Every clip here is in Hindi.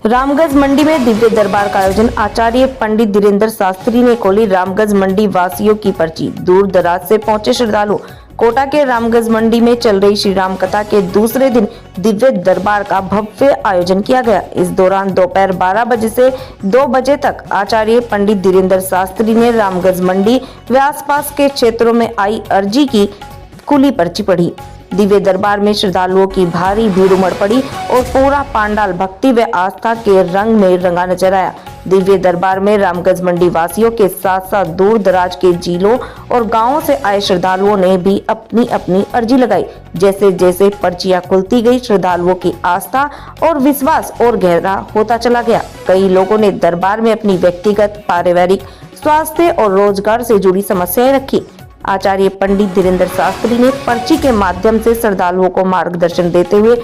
रामगंज मंडी में दिव्य दरबार का आयोजन आचार्य पंडित धीरेन्द्र शास्त्री ने खोली रामगंज मंडी वासियों की पर्ची। दूर दराज से पहुंचे श्रद्धालु। कोटा के रामगंज मंडी में चल रही श्री राम कथा के दूसरे दिन दिव्य दरबार का भव्य आयोजन किया गया। इस दौरान दोपहर 12 बजे से 2 बजे तक आचार्य पंडित धीरेन्द्र शास्त्री ने रामगंज मंडी व आसपास के क्षेत्रों में आई अर्जी की खुली पर्ची पढ़ी। दिव्य दरबार में श्रद्धालुओं की भारी भीड़ उमड़ पड़ी और पूरा पंडाल भक्ति व आस्था के रंग में रंगा नजर आया। दिव्य दरबार में रामगंज मंडी वासियों के साथ साथ दूर दराज के जिलों और गांवों से आए श्रद्धालुओं ने भी अपनी अपनी अर्जी लगाई। जैसे जैसे पर्चियां खुलती गई, श्रद्धालुओं की आस्था और विश्वास और गहरा होता चला गया। कई लोगों ने दरबार में अपनी व्यक्तिगत, पारिवारिक, स्वास्थ्य और रोजगार से जुड़ी समस्याएं रखी। आचार्य पंडित धीरेन्द्र शास्त्री ने पर्ची के माध्यम से श्रद्धालुओं को मार्गदर्शन देते हुए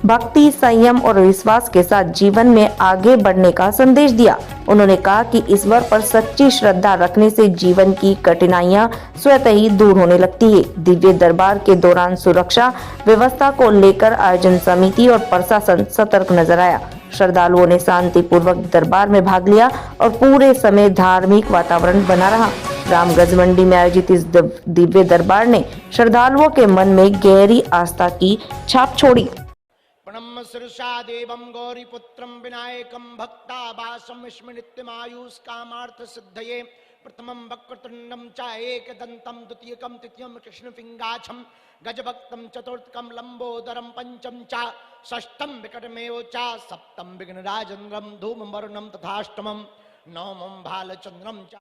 भक्ति, संयम और विश्वास के साथ जीवन में आगे बढ़ने का संदेश दिया। उन्होंने कहा कि ईश्वर पर सच्ची श्रद्धा रखने से जीवन की कठिनाइयां स्वतः ही दूर होने लगती है। दिव्य दरबार के दौरान सुरक्षा व्यवस्था को लेकर आयोजन समिति और प्रशासन सतर्क नजर आया। श्रद्धालुओं ने शांतिपूर्वक दरबार में भाग लिया और पूरे समय धार्मिक वातावरण बना रहा। रामगंज मंडी में आयोजित इस दिव्य दरबार ने श्रद्धालुओं के मन में गहरी आस्था की छाप छोड़ी। प्रणम्य शीर्षा देवं गौरीपुत्रं विनायकं भक्ताभासं विस्मृत्यमायुष कामार्थ सिद्धये प्रथमं वक्रतुण्डं च एकदन्तं द्वितीयकं तृतीयं कृष्णपिङ्गाक्षं गजभक्तं चतुर्थकं लंबोदरं पंचम च षष्ठं विकटमेव च सप्तम विघ्नराजेन्द्रं धूमवर्णं तथाष्टमं नवमं भालचंद्रम च।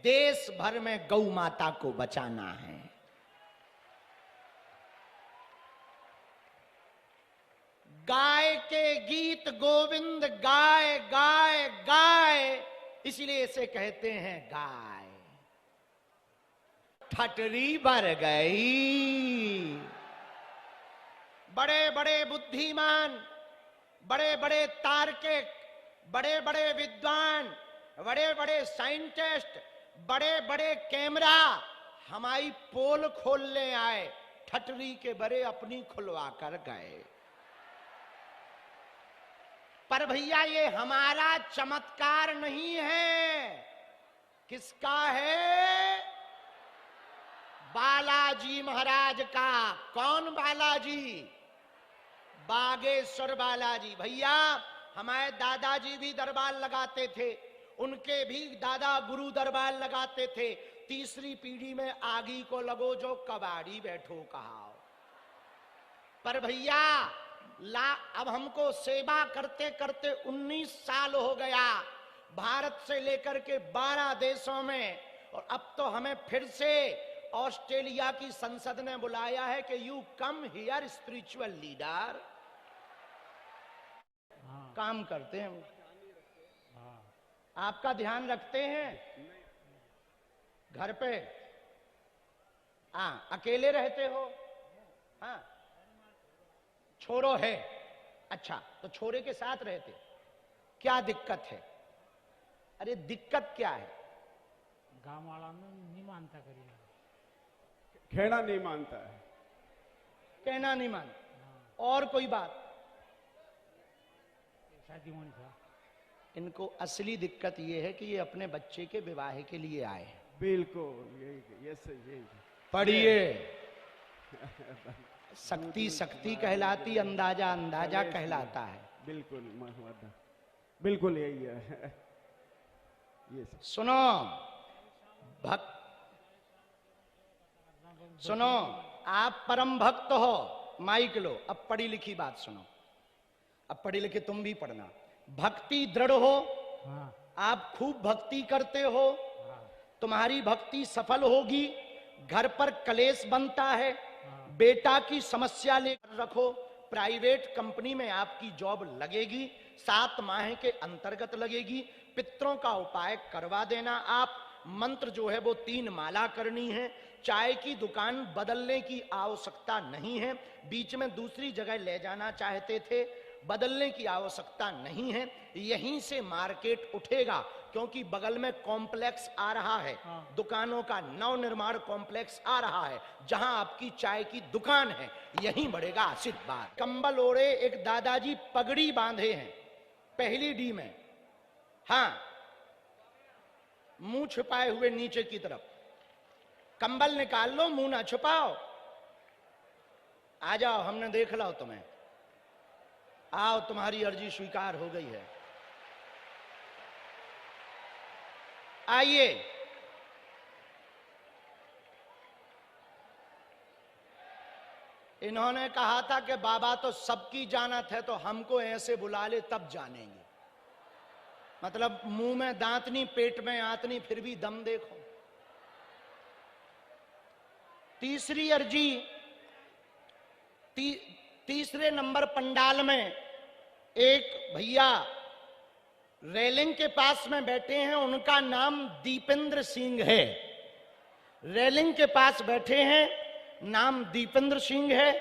देश भर में गौ माता को बचाना है। गाय के गीत गोविंद गाय गाय गाय, इसलिए इसे कहते हैं गाय। ठटरी भर गई। बड़े बड़े बुद्धिमान, बड़े बड़े तार्किक, बड़े बड़े विद्वान, बड़े बड़े साइंटिस्ट, बड़े बड़े कैमरा हमारी पोल खोलने आए, ठटरी के बड़े अपनी खुलवा कर गए। पर भैया ये हमारा चमत्कार नहीं है, किसका है? बालाजी महाराज का। कौन बालाजी? बागेश्वर बालाजी। भैया हमारे दादाजी भी दरबार लगाते थे, उनके भी दादा गुरु दरबार लगाते थे। तीसरी पीढ़ी में आगी को लगो जो कबाड़ी बैठो कहा। पर भैया अब हमको सेवा करते करते 19 साल हो गया, भारत से लेकर के 12 देशों में, और अब तो हमें फिर से ऑस्ट्रेलिया की संसद ने बुलाया है कि you come here spiritual leader. काम करते हैं, आपका ध्यान रखते हैं। घर पे अकेले रहते हो? हाँ, छोरो है। अच्छा, तो छोरे के साथ रहते, क्या दिक्कत है? अरे दिक्कत क्या है? गांव वाला नहीं मानता, करिए कहना नहीं मानता है, कहना नहीं मानता। और कोई बात? शादी होनी था। इनको असली दिक्कत ये है कि ये अपने बच्चे के विवाह के लिए आए हैं। बिल्कुल यही पढ़िए। शक्ति शक्ति कहलाती, अंदाजा अंदाजा कहलाता है। बिल्कुल यही है। ये सुनो सुनो, आप परम भक्त हो, माइक लो। अब पढ़ी लिखी बात सुनो, अब पढ़ी लिखी तुम भी पढ़ना। भक्ति दृढ़ हो, आप खूब भक्ति करते हो, तुम्हारी भक्ति सफल होगी। घर पर कलेश बनता है, बेटा की समस्या लेकर रखो। प्राइवेट कंपनी में आपकी जॉब लगेगी, 7 माह के अंतर्गत लगेगी। पितरों का उपाय करवा देना। आप मंत्र जो है वो 3 माला करनी है। चाय की दुकान बदलने की आवश्यकता नहीं है। बीच में दूसरी जगह ले जाना चाहते थे, बदलने की आवश्यकता नहीं है। यहीं से मार्केट उठेगा, क्योंकि बगल में कॉम्प्लेक्स आ रहा है, दुकानों का नव निर्माण कॉम्प्लेक्स आ रहा है, जहां आपकी चाय की दुकान है, यहीं बढ़ेगा आशीर्वाद। कंबल ओढ़े एक दादाजी पगड़ी बांधे हैं, पहली डी में, हाँ, मुंह छुपाए हुए नीचे की तरफ, कंबल निकाल लो, मुंह ना छुपाओ, आ जाओ, हमने देख लो तुम्हें, आओ, तुम्हारी अर्जी स्वीकार हो गई है, आइए। इन्होंने कहा था कि बाबा तो सबकी जानत है, तो हमको ऐसे बुला ले तब जानेंगे। मतलब मुंह में दांत नहीं, पेट में आंत नहीं, फिर भी दम देखो। तीसरी अर्जी, तीसरे नंबर पंडाल में एक भैया रेलिंग के पास में बैठे हैं, उनका नाम दीपेंद्र सिंह है। रेलिंग के पास बैठे हैं, नाम दीपेंद्र सिंह है,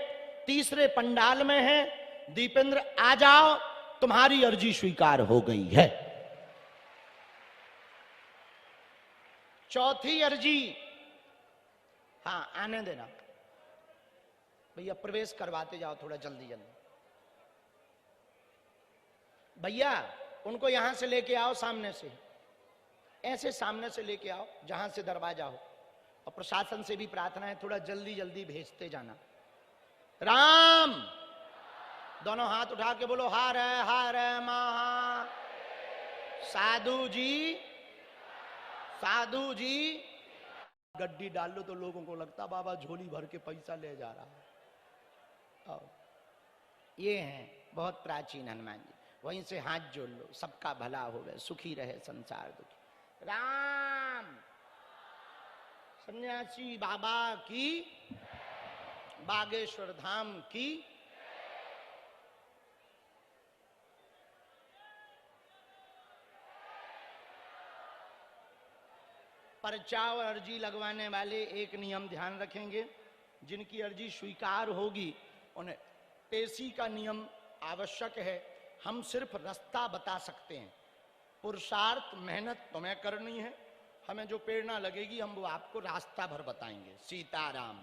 तीसरे पंडाल में है। दीपेंद्र, आ जाओ, तुम्हारी अर्जी स्वीकार हो गई है। चौथी अर्जी, हाँ, आने देना भैया, प्रवेश करवाते जाओ थोड़ा जल्दी जल्दी। भैया उनको यहां से लेके आओ, सामने से, ऐसे सामने से लेके आओ जहां से दरवाजा हो, और प्रशासन से भी प्रार्थना है थोड़ा जल्दी जल्दी भेजते जाना। राम, दोनों हाथ उठा के बोलो, हर महा। साधु जी, साधु जी, गड्डी डाल लो तो लोगों को लगता बाबा झोली भर के पैसा ले जा रहा है। ये हैं बहुत प्राचीन हनुमान जी, वहीं से हाथ जोड़ लो, सबका भला हो गए, सुखी रहे संसार दुखी। राम, सन्यासी बाबा की, बागेश्वर धाम की। पर्चा और अर्जी लगवाने वाले एक नियम ध्यान रखेंगे, जिनकी अर्जी स्वीकार होगी उन्हें पेशी का नियम आवश्यक है। हम सिर्फ रास्ता बता सकते हैं, पुरुषार्थ मेहनत तुम्हें करनी है, हमें जो प्रेरणा लगेगी हम वो आपको रास्ता भर बताएंगे। सीताराम।